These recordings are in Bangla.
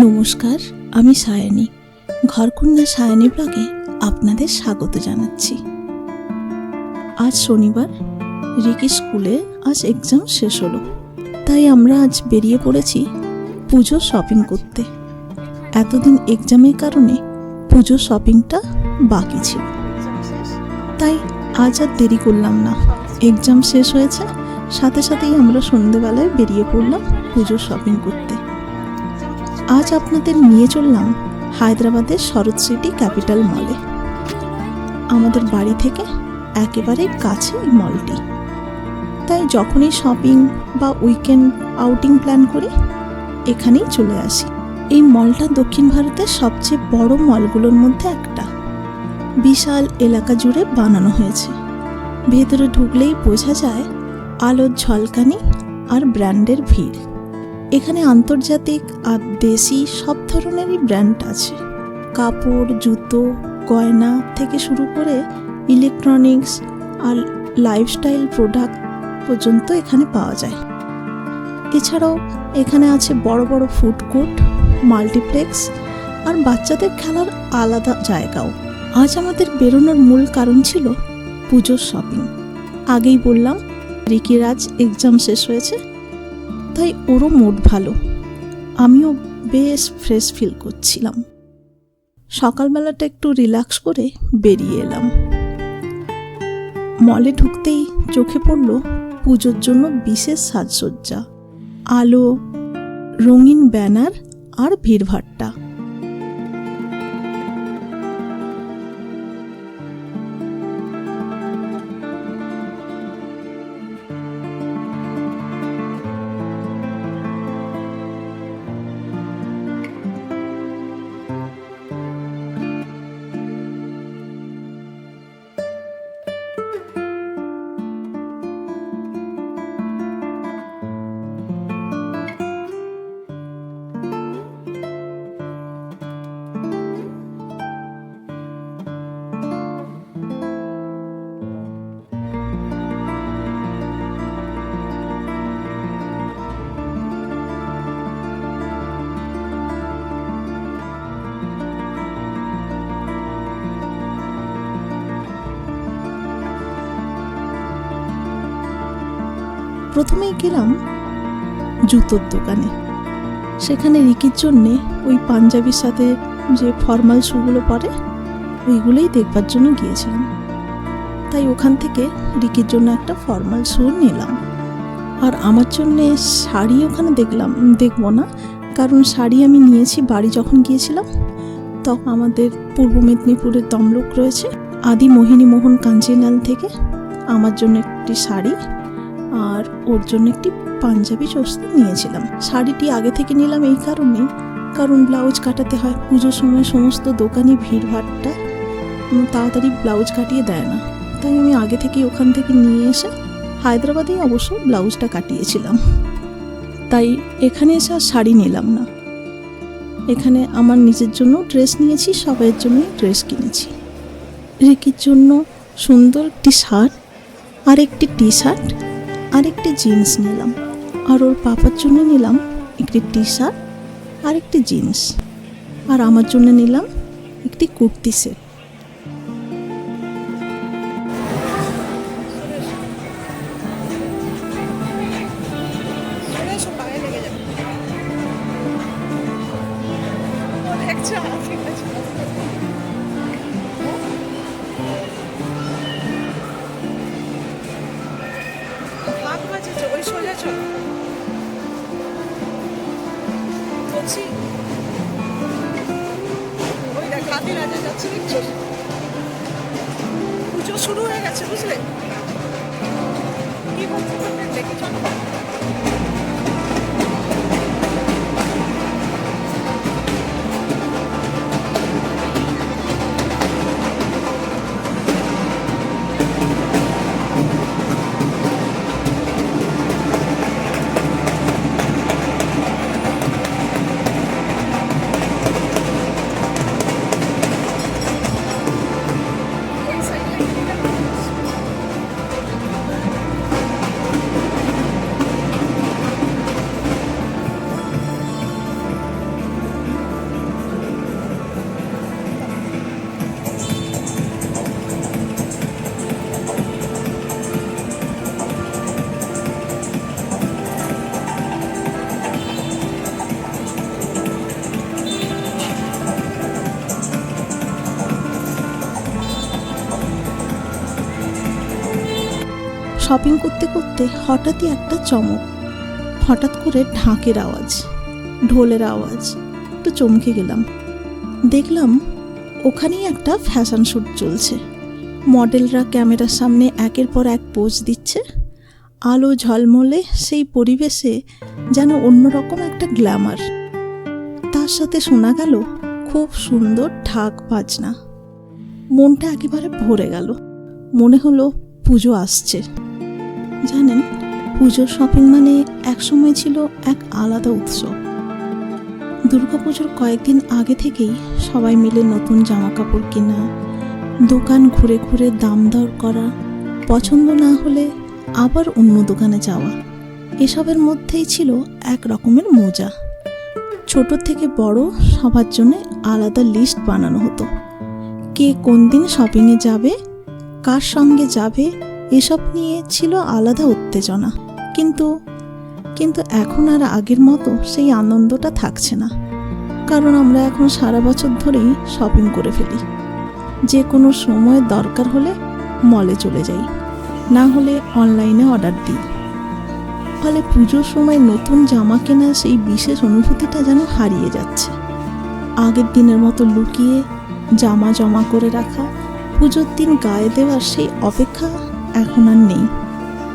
নমস্কার, আমি সায়নী। ঘরকন্যা সায়নী ব্লগে আপনাদের স্বাগত জানাচ্ছি। আজ শনিবার, রিকি স্কুলে আজ এক্সাম শেষ হলো, তাই আমরা আজ বেরিয়ে পড়েছি পুজো শপিং করতে। এতদিন এক্সামের কারণে পুজো শপিংটা বাকি ছিল, তাই আজ আর দেরি করলাম না। এক্সাম শেষ হয়েছে, সাথে সাথেই আমরা সন্ধ্যেবেলায় বেরিয়ে পড়লাম পুজো শপিং করতে। আজ আপনাদের নিয়ে চললাম হায়দ্রাবাদের শরৎ সিটি ক্যাপিটাল মলে। আমাদের বাড়ি থেকে একেবারে কাছে এই মলটি, তাই যখনই শপিং বা উইকেন্ড আউটিং প্ল্যান করি এখানেই চলে আসি। এই মলটা দক্ষিণ ভারতের সবচেয়ে বড় মলগুলোর মধ্যে একটা। বিশাল এলাকা জুড়ে বানানো হয়েছে। ভেতরে ঢুকলেই বোঝা যায় আলোর ঝলকানি আর ব্র্যান্ডের ভিড়। এখানে আন্তর্জাতিক আর দেশি সব ধরনেরই ব্র্যান্ড আছে। কাপড়, জুতো, গয়না থেকে শুরু করে ইলেকট্রনিক্স আর লাইফস্টাইল প্রোডাক্ট পর্যন্ত এখানে পাওয়া যায়। এছাড়াও এখানে আছে বড় বড় ফুড কোর্ট, মাল্টিপ্লেক্স আর বাচ্চাদের খেলার আলাদা জায়গাও। আজ আমাদের বেরোনোর মূল কারণ ছিল পুজোর শপিং। আগেই বললাম রিকির আজ এক্সাম শেষ হয়েছে, তাই ওরও মুড ভালো, আমিও বেশ ফ্রেশ ফিল করছিলাম। সকালবেলাটা একটু রিল্যাক্স করে বেরিয়ে এলাম। মলে ঢুকতেই চোখে পড়ল পুজোর জন্য বিশেষ সাজসজ্জা, আলো, রঙিন ব্যানার আর ভিড়ভাট্টা। প্রথমেই গেলাম জুতোর দোকানে। সেখানে রিকির জন্যে ওই পাঞ্জাবির সাথে যে ফর্মাল শুগুলো পরে ওইগুলোই দেখবার জন্য গিয়েছিলাম। তাই ওখান থেকে রিকির জন্য একটা ফর্মাল শু নিলাম। আর আমার জন্যে শাড়ি ওখানে দেখবো না, কারণ শাড়ি আমি নিয়েছি বাড়ি যখন গিয়েছিলাম। তখন আমাদের পূর্ব মেদিনীপুরের তমলুক রয়েছে আদি মোহিনী মোহন কাঞ্জিলাল থেকে আমার জন্য একটি শাড়ি আর ওর জন্য একটি পাঞ্জাবি চোস্তা নিয়েছিলাম। শাড়িটি আগে থেকে নিলাম এই কারণেই, কারণ ব্লাউজ কাটাতে হয়। পুজোর সময় সমস্ত দোকানি ভিড়ভাট্টা তাড়াতাড়ি ব্লাউজ কাটিয়ে দেয় না, তাই আমি আগে থেকেই ওখান থেকে নিয়ে এসে হায়দ্রাবাদেই অবশ্য ব্লাউজটা কাটিয়েছিলাম। তাই এখানে এসে আর শাড়ি নিলাম না। এখানে আমার নিজের জন্য ড্রেস নিয়েছি, সবাইয়ের জন্যই ড্রেস কিনেছি। রিকির জন্য সুন্দর একটি শার্ট আর একটি টি শার্ট আর একটি জিন্স নিলাম। আর ওর পাপার জন্য নিলাম একটি টি শার্ট আর একটি জিন্স। আর আমার জন্য নিলাম একটি কুর্তি সেট। পুজো শুরু হয়ে গেছে, বুঝলে কি বলছে দেখে চলো। শপিং করতে করতে হঠাৎই একটা চমক, হঠাৎ করে ঢাকের আওয়াজ, ঢোলের আওয়াজ, একটু চমকে গেলাম। দেখলাম ওখানেই একটা ফ্যাশন শ্যুট চলছে। মডেলরা ক্যামেরার সামনে একের পর এক পোজ দিচ্ছে। আলো ঝলমলে সেই পরিবেশে যেন অন্যরকম একটা গ্ল্যামার। তার সাথে শোনা গেল খুব সুন্দর ঢাক বাজনা। মনটা একেবারে ভরে গেল। মনে হলো পুজো আসছে। জানেন, পুজোর শপিং মানে একসময় ছিল এক আলাদা উৎসব। দুর্গাপুজোর কয়েকদিন আগে থেকেই সবাই মিলে নতুন জামা কাপড় কেনা, দোকান ঘুরে ঘুরে দাম দর করা, পছন্দ না হলে আবার অন্য দোকানে যাওয়া, এসবের মধ্যেই ছিল এক রকমের মজা। ছোট থেকে বড় সবার জন্য আলাদা লিস্ট বানানো হতো। কে কোন দিন শপিংয়ে যাবে, কার সঙ্গে যাবে, এসব নিয়ে ছিল আলাদা উত্তেজনা। কিন্তু এখন আর আগের মতো সেই আনন্দটা থাকছে না। কারণ আমরা এখন সারা বছর ধরেই শপিং করে ফেলি। যে কোনো সময় দরকার হলে মলে চলে যাই, না হলে অনলাইনে অর্ডার দিই। ফলে পুজোর সময় নতুন জামা কেনার সেই বিশেষ অনুভূতিটা যেন হারিয়ে যাচ্ছে। আগের দিনের মতো লুকিয়ে জামা জমা করে রাখা, পুজোর দিন গায়ে দেওয়ার সেই অপেক্ষা এখন আর নেই।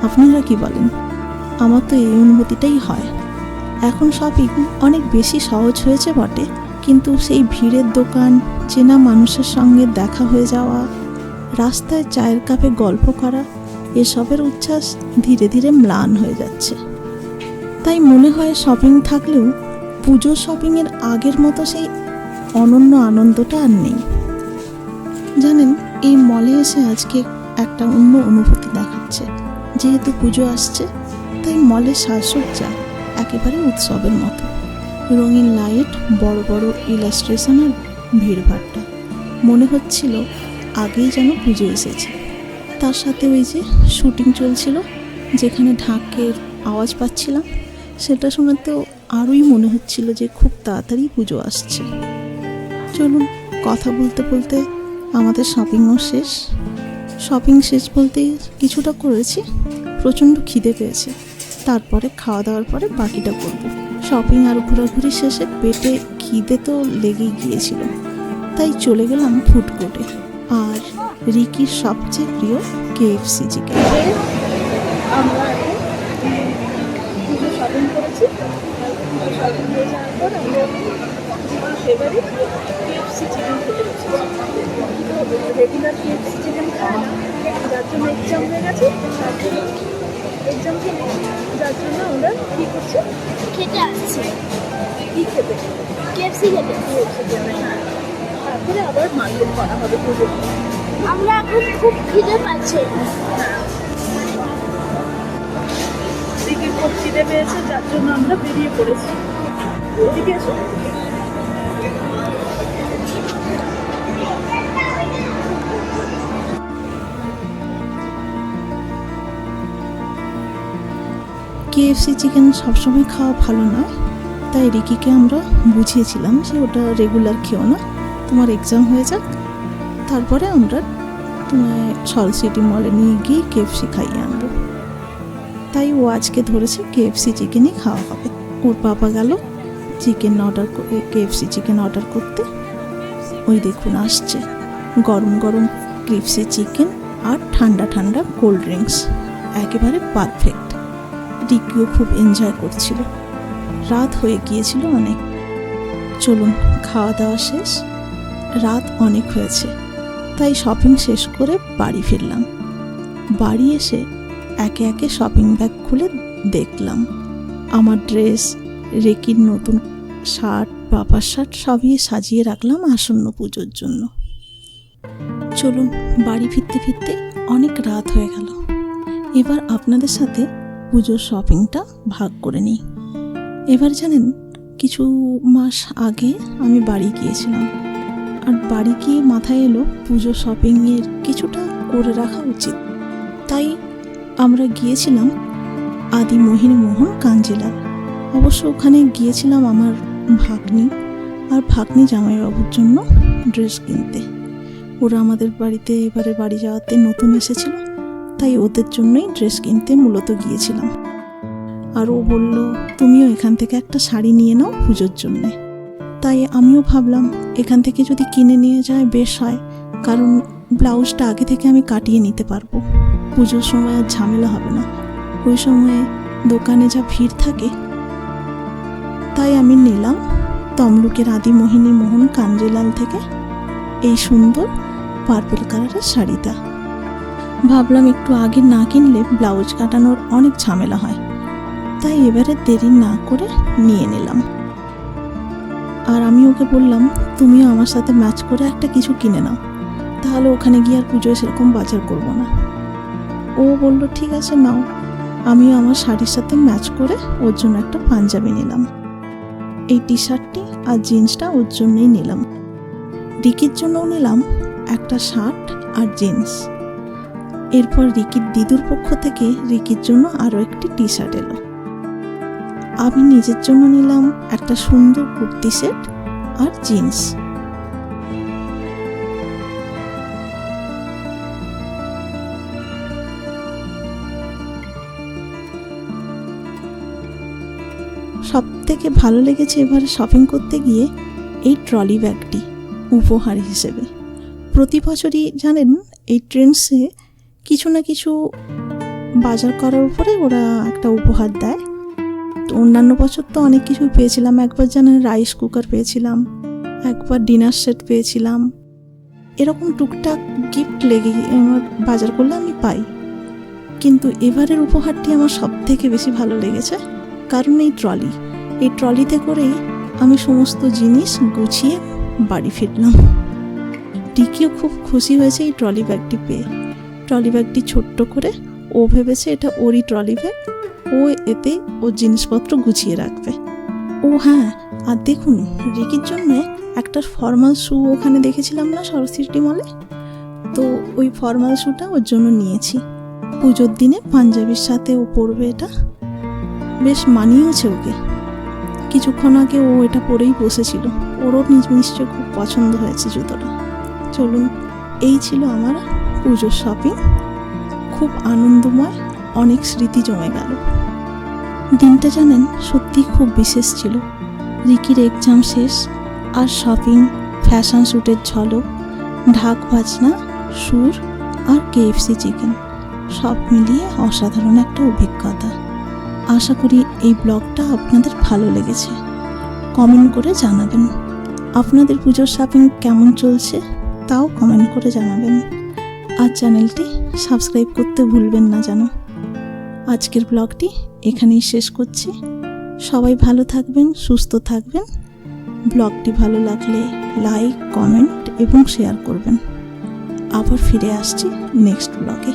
আপনারা কি বলেন? আমার তো এই অনুভূতিটাই হয়। এখন শপিং অনেক বেশি সহজ হয়েছে বটে, কিন্তু সেই ভিড়ের দোকান, চেনা মানুষের সঙ্গে দেখা হয়ে যাওয়া, রাস্তায় চায়ের কাপে গল্প করা, এসবের উচ্ছ্বাস ধীরে ধীরে ম্লান হয়ে যাচ্ছে। তাই মনে হয় শপিং থাকলেও পুজোর শপিংয়ের আগের মতো সেই অনন্য আনন্দটা আর নেই। জানেন, এই মলে এসে আজকে একটা অন্য অনুভূতি দেখাচ্ছে। যেহেতু পুজো আসছে, তাই মলের সাজসজ্জা একেবারে উৎসবের মতো। রঙিন লাইট, বড় বড় ইলাস্ট্রেশনের ভিড়ভাড়টা, মনে হচ্ছিল আগেই যেন পুজো এসেছে। তার সাথে ওই যে শুটিং চলছিল, যেখানে ঢাকের আওয়াজ পাচ্ছিলাম, সেটা শোনাতেও আরোই মনে হচ্ছিল যে খুব তাড়াতাড়ি পুজো আসছে। চলুন, কথা বলতে বলতে আমাদের শপিংও শেষ। শপিং শেষ বলতে কিছুটা করেছি, প্রচণ্ড খিদে পেয়েছে। তারপরে খাওয়া দাওয়ার পরে বাকিটা করব। শপিং আর ঘোরাঘুরি শেষে পেটে খিদে তো লেগেই গিয়েছিল, তাই চলে গেলাম ফুড কোর্টে। আর রিকির সবচেয়ে প্রিয় KFC চিকেন। আমরা এখন পুজো শপিং করেছি। শপিং হয়ে যাওয়ার পর আমরা আমার ফেভারিট KFC চিকেন খেতে বসেছি। রেগুলার KFC চিকেন খাই না, যার জন্য এক্সাম হয়ে গেছে। এক্সাম খেলে যার জন্য আমরা কী করছি, খেতে আসছি কী খেতে, KFC খেতে। KFC যাবে। হ্যাঁ, তারপরে আবার মার্কেট করা হবে পুজো। আমরা এখন খুব খিদে পাচ্ছি। দিকে খুব খিদে পেয়েছে, যার জন্য আমরা বেরিয়ে পড়েছি। এদিকে এসো। KFC চিকেন সবসময় খাওয়া ভালো নয়, তাই রিকিকে আমরা বুঝিয়েছিলাম যে ওটা রেগুলার খেও না, তোমার এক্সাম হয়ে যাক, তারপরে আমরা তোমায় সল্ট সিটি মলে নিয়ে গিয়ে KFC খাইয়ে আনবো। তাই ও আজকে ধরেছে KFC চিকেনই খাওয়া হবে। ওর বাবা গেল KFC চিকেন অর্ডার করতে। ওই দেখুন আসছে গরম গরম KFC চিকেন আর ঠান্ডা ঠান্ডা কোল্ড ড্রিঙ্কস, একেবারে পারফেক্ট। রিকিও খুব এনজয় করছিল। রাত হয়ে গিয়েছিল অনেক। চলুন, খাওয়া দাওয়া শেষ, রাত অনেক হয়েছে, তাই শপিং শেষ করে বাড়ি ফিরলাম। বাড়ি এসে একে একে শপিং ব্যাগ খুলে দেখলাম আমার ড্রেস, রেকির নতুন শার্ট, বাবার শার্ট সবই সাজিয়ে রাখলাম আসন্ন পুজোর জন্য। চলুন, বাড়ি ফিরতে ফিরতে অনেক রাত হয়ে গেল। এবার আপনাদের সাথে পুজোর শপিংটা ভাগ করে নিই। এবার জানেন, কিছু মাস আগে আমি বাড়ি গিয়েছিলাম, আর বাড়ি গিয়ে মাথায় এলো পুজো শপিংয়ের কিছুটা করে রাখা উচিত। তাই আমরা গিয়েছিলাম আদি মোহন কাঞ্জিলাল। অবশ্য ওখানে গিয়েছিলাম আমার ভাগ্নি আর ভাগ্নি জামাইবাবুর জন্য ড্রেস কিনতে। ওরা আমাদের বাড়িতে এবারে বাড়ি যাওয়াতে নতুন এসেছিল, তাই ওদের জন্যই ড্রেস কিনতে মূলত গিয়েছিলাম। আর ও বলল, তুমিও এখান থেকে একটা শাড়ি নিয়ে নাও পুজোর জন্যে। তাই আমিও ভাবলাম এখান থেকে যদি কিনে নিয়ে যায় বেশ হয়, কারণ ব্লাউজটা আগে থেকে আমি কাটিয়ে নিতে পারবো, পুজোর সময় আর ঝামেলা হবে না। ওই সময়ে দোকানে যা ভিড় থাকে। তাই আমি নিলাম তমলুকের আদি মোহিনী মোহন কাঞ্জিলাল থেকে এই সুন্দর পার্পল কালারের শাড়িটা। ভাবলাম একটু আগে না কিনলে ব্লাউজ কাটানোর অনেক ঝামেলা হয়, তাই এবারে দেরি না করে নিয়ে নিলাম। আর আমি ওকে বললাম, তুমিও আমার সাথে ম্যাচ করে একটা কিছু কিনে নাও, তাহলে ওখানে গিয়ে আর পুজোয় সেরকম বাজার করবো না। ও বলল, ঠিক আছে নাও। আমিও আমার শাড়ির সাথে ম্যাচ করে ওর জন্য একটা পাঞ্জাবি নিলাম। এই টি শার্টটি আর জিন্সটা ওর জন্যই নিলাম। রিকির জন্যও নিলাম একটা শার্ট আর জিন্স। এরপর রিকির দিদুর পক্ষ থেকে রিকির জন্য আরও একটি টি শার্ট এলো। আমি নিজের জন্য নিলাম একটা সুন্দর কুর্তি সেট আর জিন্স। সব থেকে ভালো লেগেছে এবারে শপিং করতে গিয়ে এই ট্রলি ব্যাগটি উপহার হিসেবে। প্রতি বছরই জানেন এই ট্রেন্ডসে কিছু না কিছু বাজার করার উপরে ওরা একটা উপহার দেয়। তো অন্যান্য বছর তো অনেক কিছু পেয়েছিলাম। একবার জানেন রাইস কুকার পেয়েছিলাম, একবার ডিনার সেট পেয়েছিলাম। এরকম টুকটাক গিফট লেগে আমার বাজার করলে আমি পাই। কিন্তু এবারের উপহারটি আমার সব থেকে বেশি ভালো লেগেছে, কারণ এই ট্রলিতে করেই আমি সমস্ত জিনিস গুছিয়ে বাড়ি ফিরলাম। রিকিও খুব খুশি হয়েছে এই ট্রলি ব্যাগটি পেয়ে। ট্রলি ব্যাগটি ছোট্ট করে ও ভেবেছে এটা ওরই ট্রলি ব্যাগ, ও এতে ওর জিনিসপত্র গুছিয়ে রাখবে। ও হ্যাঁ, আর দেখুন রিকির জন্য একটা ফর্মাল শ্যু ওখানে দেখেছিলাম না সরস্বতী মলে, তো ওই ফর্মাল শ্যুটা ওর জন্য নিয়েছি। পুজোর দিনে পাঞ্জাবির সাথে ও পরবে, এটা বেশ মানিয়েছে ওকে। কিছুক্ষণ আগে ও এটা পরেই বসেছিল, ওরও নিশ্চয় খুব পছন্দ হয়েছে জুতোটা। চলুন, এই ছিল আমার পুজোর শপিং। খুব আনন্দময়, অনেক স্মৃতি জমে গেল। দিনটা জানেন সত্যি খুব বিশেষ ছিল। রিকির এক্সাম শেষ, আর শপিং, ফ্যাশন শ্যুটের ঝলক, ঢাক বাজনা, সুর আর KFC চিকেন, সব মিলিয়ে অসাধারণ একটা অভিজ্ঞতা। আশা করি এই ব্লগটা আপনাদের ভালো লেগেছে। কমেন্ট করে জানাবেন আপনাদের পুজোর শপিং কেমন চলছে, তাও কমেন্ট করে জানাবেন। আর চ্যানেলটি সাবস্ক্রাইব করতে ভুলবেন না যেন। আজকের ব্লগটি এখানেই শেষ করছি। সবাই ভালো থাকবেন, সুস্থ থাকবেন। ব্লগটি ভালো লাগলে লাইক, কমেন্ট এবং শেয়ার করবেন। আবার ফিরে আসছি নেক্সট ব্লগে।